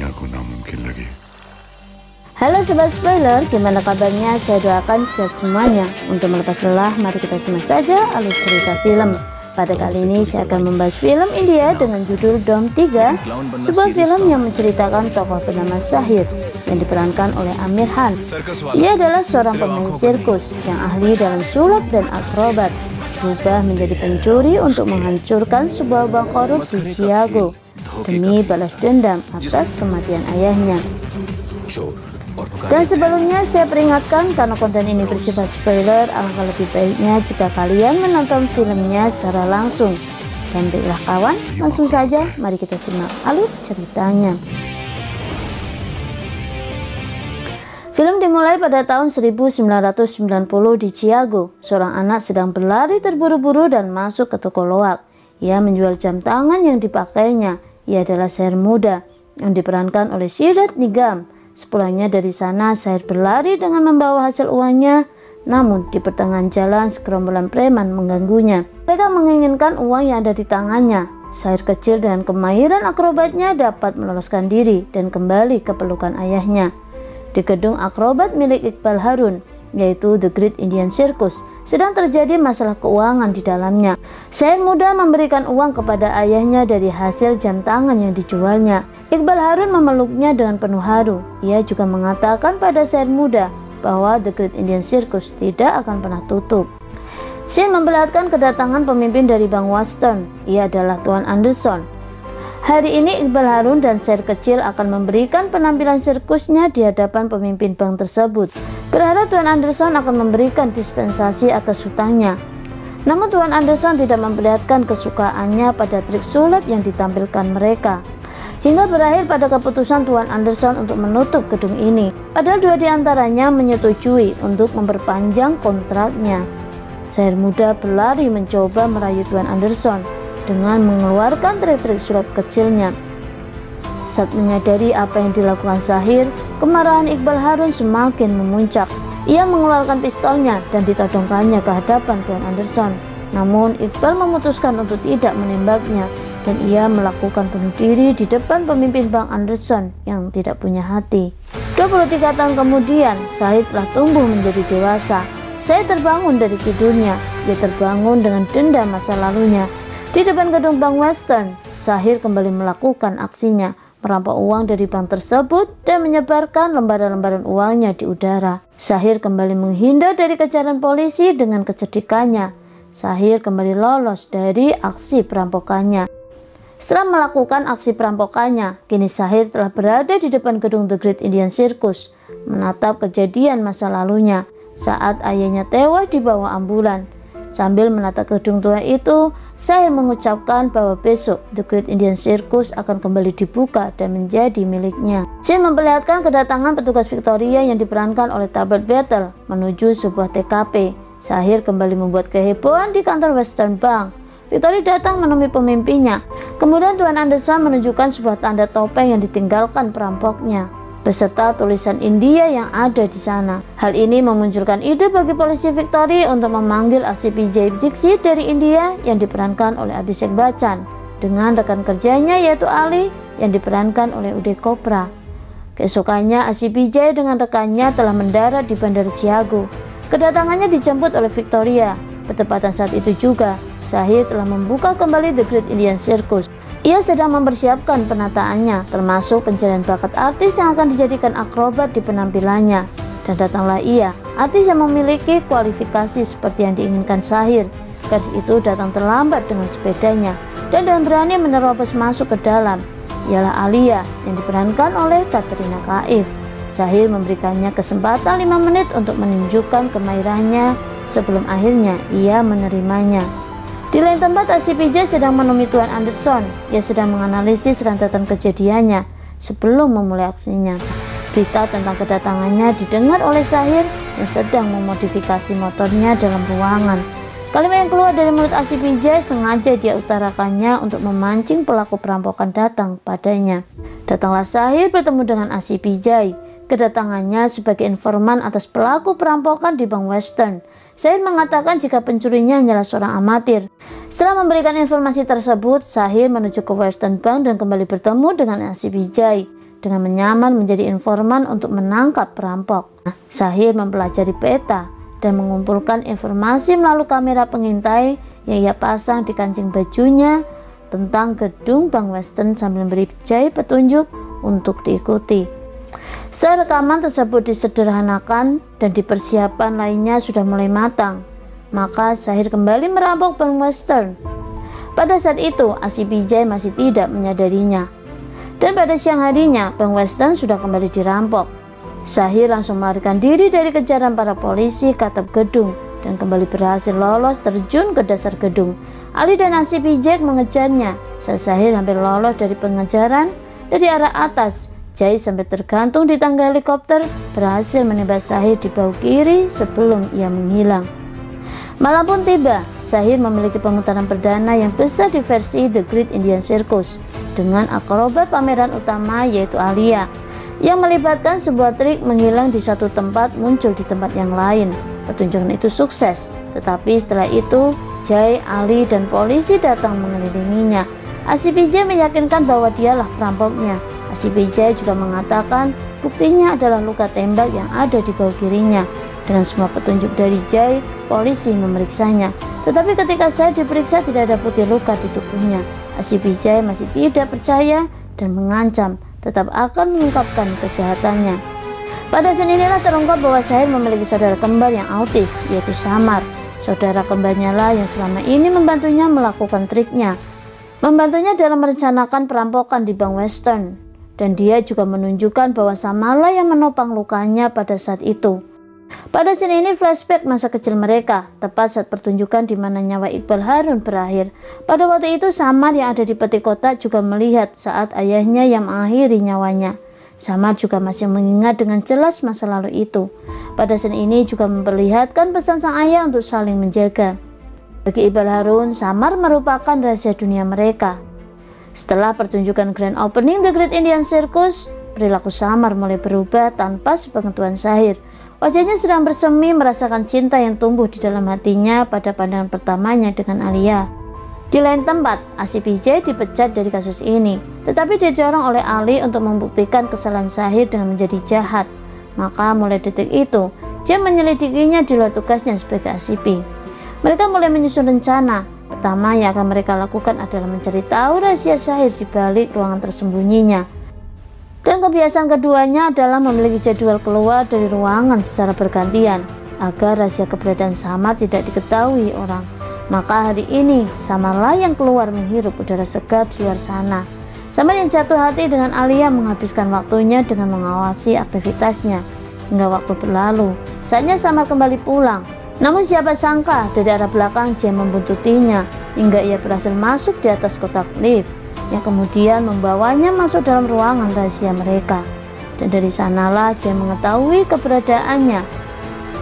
aku nak mungkin lagi. Halo Sobat Spoiler, gimana kabarnya? Saya doakan sehat semuanya. Untuk melepas lelah, mari kita simak saja alur cerita film. Pada kali ini saya akan membahas film India dengan judul Dom 3, sebuah film yang menceritakan tokoh bernama Sahir yang diperankan oleh Aamir Khan. Ia adalah seorang pemain sirkus yang ahli dalam sulap dan akrobat, berubah menjadi pencuri untuk menghancurkan sebuah bank korup di Chicago demi balas dendam atas kematian ayahnya. Dan sebelumnya saya peringatkan, karena konten ini bersifat spoiler, alangkah lebih baiknya jika kalian menonton filmnya secara langsung. Dan baiklah kawan, langsung saja mari kita simak alur ceritanya. Film dimulai pada tahun 1990 di Chicago. Seorang anak sedang berlari terburu-buru dan masuk ke toko loak. Ia menjual jam tangan yang dipakainya. Ia adalah Sahir muda yang diperankan oleh Siddharth Nigam. Sepulangnya dari sana, Sahir berlari dengan membawa hasil uangnya. Namun di pertengahan jalan, segerombolan preman mengganggunya. Mereka menginginkan uang yang ada di tangannya. Sahir kecil dengan kemahiran akrobatnya dapat meloloskan diri dan kembali ke pelukan ayahnya. Di gedung akrobat milik Iqbal Harun, yaitu The Great Indian Circus, sedang terjadi masalah keuangan di dalamnya. Sahir muda memberikan uang kepada ayahnya dari hasil jam tangan yang dijualnya. Iqbal Harun memeluknya dengan penuh haru. Ia juga mengatakan pada Sahir muda bahwa The Great Indian Circus tidak akan pernah tutup. Sahir memperlihatkan kedatangan pemimpin dari Bank Western. Ia adalah Tuan Anderson. Hari ini Iqbal Harun dan Sahir kecil akan memberikan penampilan sirkusnya di hadapan pemimpin bank tersebut, berharap Tuan Anderson akan memberikan dispensasi atas hutangnya. Namun Tuan Anderson tidak memperlihatkan kesukaannya pada trik sulap yang ditampilkan mereka, hingga berakhir pada keputusan Tuan Anderson untuk menutup gedung ini. Padahal dua di antaranya menyetujui untuk memperpanjang kontraknya. Sahir muda berlari mencoba merayu Tuan Anderson dengan mengeluarkan trik-trik sulap kecilnya. Saat menyadari apa yang dilakukan Sahir, kemarahan Iqbal Harun semakin memuncak. Ia mengeluarkan pistolnya dan ditodongkannya ke hadapan Tuan Anderson. Namun Iqbal memutuskan untuk tidak menembaknya, dan ia melakukan bunuh diri di depan pemimpin Bank Anderson yang tidak punya hati. 23 tahun kemudian, Sahir telah tumbuh menjadi dewasa. Sahir terbangun dari tidurnya. Dia terbangun dengan dendam masa lalunya. Di depan gedung Bank Western, Sahir kembali melakukan aksinya, merampok uang dari bank tersebut dan menyebarkan lembaran-lembaran uangnya di udara. Sahir kembali menghindar dari kejaran polisi dengan kecerdikannya. Sahir kembali lolos dari aksi perampokannya. Setelah melakukan aksi perampokannya, kini Sahir telah berada di depan gedung The Great Indian Circus, menatap kejadian masa lalunya saat ayahnya tewas di bawah ambulan. Sambil menatap gedung tua itu, Sahir mengucapkan bahwa besok The Great Indian Circus akan kembali dibuka dan menjadi miliknya. Sahir memperlihatkan kedatangan petugas Victoria yang diperankan oleh Talbot Battle menuju sebuah TKP. Sahir kembali membuat kehebohan di kantor Western Bank. Victoria datang menemui pemimpinnya. Kemudian Tuan Anderson menunjukkan sebuah tanda topeng yang ditinggalkan perampoknya, beserta tulisan India yang ada di sana. Hal ini memunculkan ide bagi polisi Victoria untuk memanggil ACPJ Dixit dari India yang diperankan oleh Abhishek Bachchan dengan rekan kerjanya yaitu Ali yang diperankan oleh Uday Chopra. Keesokannya ACPJ dengan rekannya telah mendarat di Bandara Chicago. Kedatangannya dijemput oleh Victoria. Bertepatan saat itu juga, Sahir telah membuka kembali The Great Indian Circus. Ia sedang mempersiapkan penataannya, termasuk pencarian bakat artis yang akan dijadikan akrobat di penampilannya. Dan datanglah ia, artis yang memiliki kualifikasi seperti yang diinginkan Sahir. Gadis itu datang terlambat dengan sepedanya, dan dengan berani menerobos masuk ke dalam. Ialah Alia yang diperankan oleh Katrina Kaif. Sahir memberikannya kesempatan 5 menit untuk menunjukkan kemahirannya sebelum akhirnya ia menerimanya. Di lain tempat, ACPJ sedang menemui Tuan Anderson. Ia sedang menganalisis rentetan kejadiannya sebelum memulai aksinya. Berita tentang kedatangannya didengar oleh Sahir yang sedang memodifikasi motornya dalam ruangan. Kalimat yang keluar dari mulut ACPJ sengaja dia utarakannya untuk memancing pelaku perampokan datang padanya. Datanglah Sahir bertemu dengan ACPJ. Kedatangannya sebagai informan atas pelaku perampokan di Bank Western. Sahir mengatakan jika pencurinya hanyalah seorang amatir. Setelah memberikan informasi tersebut, Sahir menuju ke Western Bank dan kembali bertemu dengan ACPJ. dengan menyamar menjadi informan untuk menangkap perampok. Syahir mempelajari peta dan mengumpulkan informasi melalui kamera pengintai yang ia pasang di kancing bajunya tentang gedung Bank Western sambil memberi Jay petunjuk untuk diikuti. Setelah rekaman tersebut disederhanakan dan dipersiapkan lainnya sudah mulai matang, maka Syahir kembali merampok Bank Western. Pada saat itu, ACPJ masih tidak menyadarinya. Dan pada siang harinya, Bank Western sudah kembali dirampok. Syahir langsung melarikan diri dari kejaran para polisi ke atap gedung dan kembali berhasil lolos terjun ke dasar gedung. Ali dan ACPJ mengejarnya saat Syahir hampir lolos dari pengejaran dari arah atas. Jay sampai tergantung di tangga helikopter berhasil menembak Syahir di bahu kiri sebelum ia menghilang. Malam pun tiba. Syahir memiliki pemutaran perdana yang besar di versi The Great Indian Circus dengan akrobat pameran utama yaitu Alia yang melibatkan sebuah trik menghilang di satu tempat muncul di tempat yang lain. Pertunjukan itu sukses, tetapi setelah itu Jay, Ali, dan polisi datang mengelilinginya. ACPJ meyakinkan bahwa dialah perampoknya. ACPJ juga mengatakan buktinya adalah luka tembak yang ada di bahu kirinya. Dengan semua petunjuk dari Jay, polisi memeriksanya. Tetapi ketika saya diperiksa tidak ada putih luka di tubuhnya. ACPJ masih tidak percaya dan mengancam tetap akan mengungkapkan kejahatannya. Pada saat inilah terungkap bahwa Syahir memiliki saudara kembar yang autis, yaitu Samar. Saudara kembarnya lah yang selama ini membantunya melakukan triknya, membantunya dalam merencanakan perampokan di Bank Western. Dan dia juga menunjukkan bahwa Samarlah yang menopang lukanya pada saat itu. Pada scene ini flashback masa kecil mereka, tepat saat pertunjukan di mana nyawa Iqbal Harun berakhir. Pada waktu itu Samar yang ada di peti kotak juga melihat saat ayahnya yang mengakhiri nyawanya. Samar juga masih mengingat dengan jelas masa lalu itu. Pada scene ini juga memperlihatkan pesan sang ayah untuk saling menjaga. Bagi Iqbal Harun, Samar merupakan rahasia dunia mereka. Setelah pertunjukan grand opening The Great Indian Circus, perilaku Samar mulai berubah tanpa sepengetahuan Syahir. Wajahnya sedang bersemi merasakan cinta yang tumbuh di dalam hatinya pada pandangan pertamanya dengan Alia. Di lain tempat, ACPJ dipecat dari kasus ini, tetapi didorong oleh Ali untuk membuktikan kesalahan Syahir dengan menjadi jahat. Maka mulai detik itu, Jay menyelidikinya di luar tugasnya sebagai ACP. Mereka mulai menyusun rencana. Pertama yang akan mereka lakukan adalah mencari tahu rahasia Syahir di balik ruangan tersembunyinya. Dan kebiasaan keduanya adalah memiliki jadwal keluar dari ruangan secara bergantian, agar rahasia keberadaan Samar tidak diketahui orang. Maka hari ini Samarlah yang keluar menghirup udara segar di luar sana. Samar yang jatuh hati dengan Alia menghabiskan waktunya dengan mengawasi aktivitasnya. Hingga waktu berlalu, saatnya Samar kembali pulang. Namun siapa sangka dari arah belakang Jay membuntutinya hingga ia berhasil masuk di atas kotak lift yang kemudian membawanya masuk dalam ruangan rahasia mereka. Dan dari sanalah Jay mengetahui keberadaannya.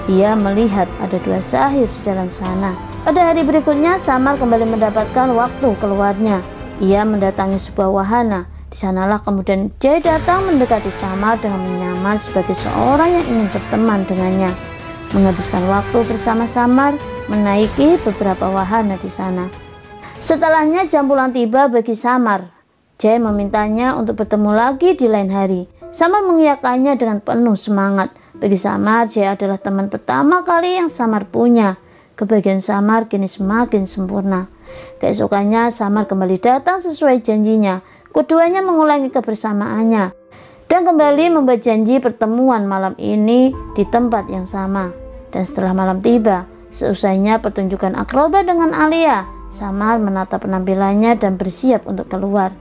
Ia melihat ada dua Syahir di dalam sana. Pada hari berikutnya, Samar kembali mendapatkan waktu keluarnya. Ia mendatangi sebuah wahana. Di sanalah kemudian Jay datang mendekati Samar dengan menyamar sebagai seorang yang ingin berteman dengannya. Menghabiskan waktu bersama Samar, menaiki beberapa wahana di sana. Setelahnya jam pulang tiba bagi Samar. Jay memintanya untuk bertemu lagi di lain hari. Samar mengiyakannya dengan penuh semangat. Bagi Samar, Jay adalah teman pertama kali yang Samar punya. Kebahagiaan Samar kini semakin sempurna. Keesokannya Samar kembali datang sesuai janjinya. Keduanya mengulangi kebersamaannya dan kembali membuat janji pertemuan malam ini di tempat yang sama. Dan setelah malam tiba, seusainya pertunjukan akrobat dengan Alia, Samar menata penampilannya dan bersiap untuk keluar.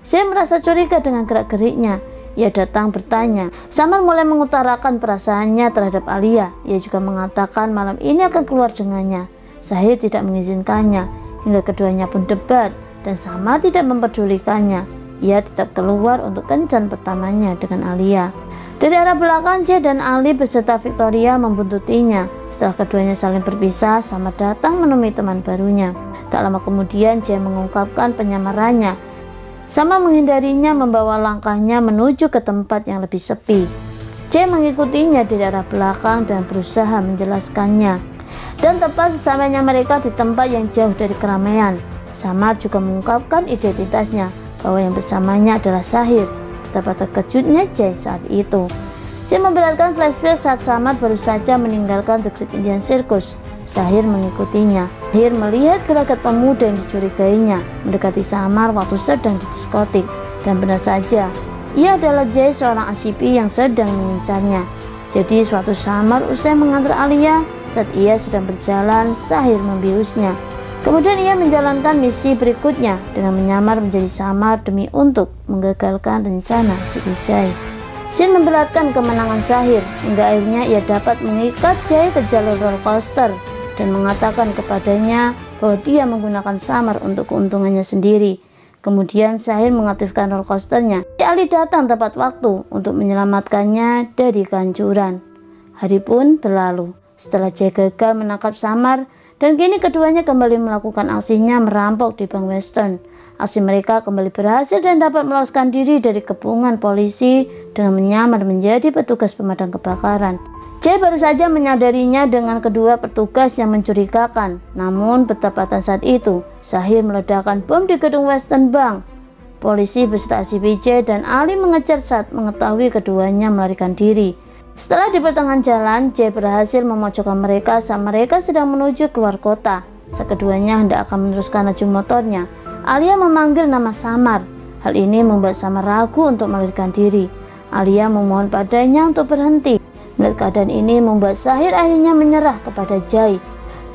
Saya merasa curiga dengan gerak-geriknya. Ia datang bertanya. Samar mulai mengutarakan perasaannya terhadap Alia. Ia juga mengatakan malam ini akan keluar dengannya. Syahir tidak mengizinkannya, hingga keduanya pun debat dan Samar tidak memperdulikannya. Ia tetap keluar untuk kencan pertamanya dengan Alia. Dari arah belakang, Jay dan Ali beserta Victoria membuntutinya. Setelah keduanya saling berpisah, Samar datang menemui teman barunya. Tak lama kemudian, Jay mengungkapkan penyamarannya. Samar menghindarinya, membawa langkahnya menuju ke tempat yang lebih sepi. Jay mengikutinya dari arah belakang dan berusaha menjelaskannya. Dan tepat sesampainya mereka di tempat yang jauh dari keramaian, Samar juga mengungkapkan identitasnya, bahwa yang bersamanya adalah Syahir. betapa terkejutnya Jay saat itu. Scene memperlihatkan flashback saat Samar baru saja meninggalkan The Great Indian Circus. Sahir mengikutinya. Sahir melihat gelagat pemuda yang dicurigainya mendekati Samar waktu sedang di diskotik. Dan benar saja, ia adalah Jay, seorang ACP yang sedang mengincarnya. Jadi suatu Samar usai mengantar Alia, saat ia sedang berjalan, Sahir membiusnya. Kemudian ia menjalankan misi berikutnya dengan menyamar menjadi Samar demi untuk menggagalkan rencana si Jay. Scene memperlihatkan kemenangan Sahir hingga akhirnya ia dapat mengikat Jay ke jalur roller coaster dan mengatakan kepadanya bahwa dia menggunakan Samar untuk keuntungannya sendiri. Kemudian Sahir mengaktifkan roller coasternya. Ali datang tepat waktu untuk menyelamatkannya dari kehancuran. Hari pun berlalu setelah Jay gagal menangkap Samar, dan kini keduanya kembali melakukan aksinya merampok di Bank Western. Aksi mereka kembali berhasil dan dapat meloloskan diri dari kepungan polisi dengan menyamar menjadi petugas pemadam kebakaran. Jay baru saja menyadarinya dengan kedua petugas yang mencurigakan. Namun bertepatan saat itu, Sahir meledakkan bom di gedung Western Bank. Polisi beserta CPJ dan Ali mengejar saat mengetahui keduanya melarikan diri. Setelah di pertengahan jalan, Jay berhasil memojokkan mereka saat mereka sedang menuju keluar kota. Saat keduanya hendak akan meneruskan laju motornya, Alia memanggil nama Samar. Hal ini membuat Samar ragu untuk melarikan diri. Alia memohon padanya untuk berhenti. Melihat keadaan ini membuat Sahir akhirnya menyerah kepada Jay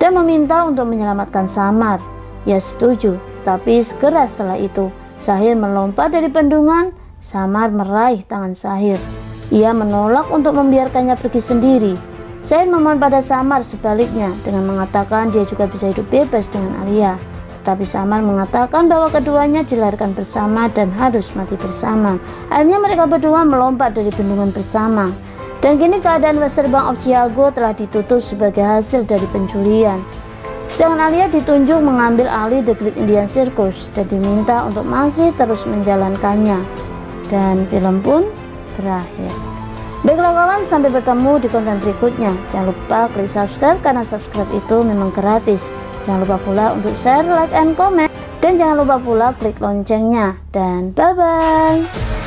dan meminta untuk menyelamatkan Samar. Ia setuju, tapi segera setelah itu Sahir melompat dari bendungan. Samar meraih tangan Sahir. Ia menolak untuk membiarkannya pergi sendiri. Sahir memohon pada Samar sebaliknya dengan mengatakan dia juga bisa hidup bebas dengan Alia. Tapi Samar mengatakan bahwa keduanya dilahirkan bersama dan harus mati bersama. Akhirnya mereka berdua melompat dari bendungan bersama. Dan kini keadaan Western Bank of Chicago telah ditutup sebagai hasil dari pencurian. Sedangkan Alia ditunjuk mengambil alih The Great Indian Circus dan diminta untuk masih terus menjalankannya. Dan film pun berakhir. Baiklah kawan, sampai bertemu di konten berikutnya. Jangan lupa klik subscribe karena subscribe itu memang gratis. Jangan lupa pula untuk share, like, and comment. Dan jangan lupa pula klik loncengnya. Dan bye-bye.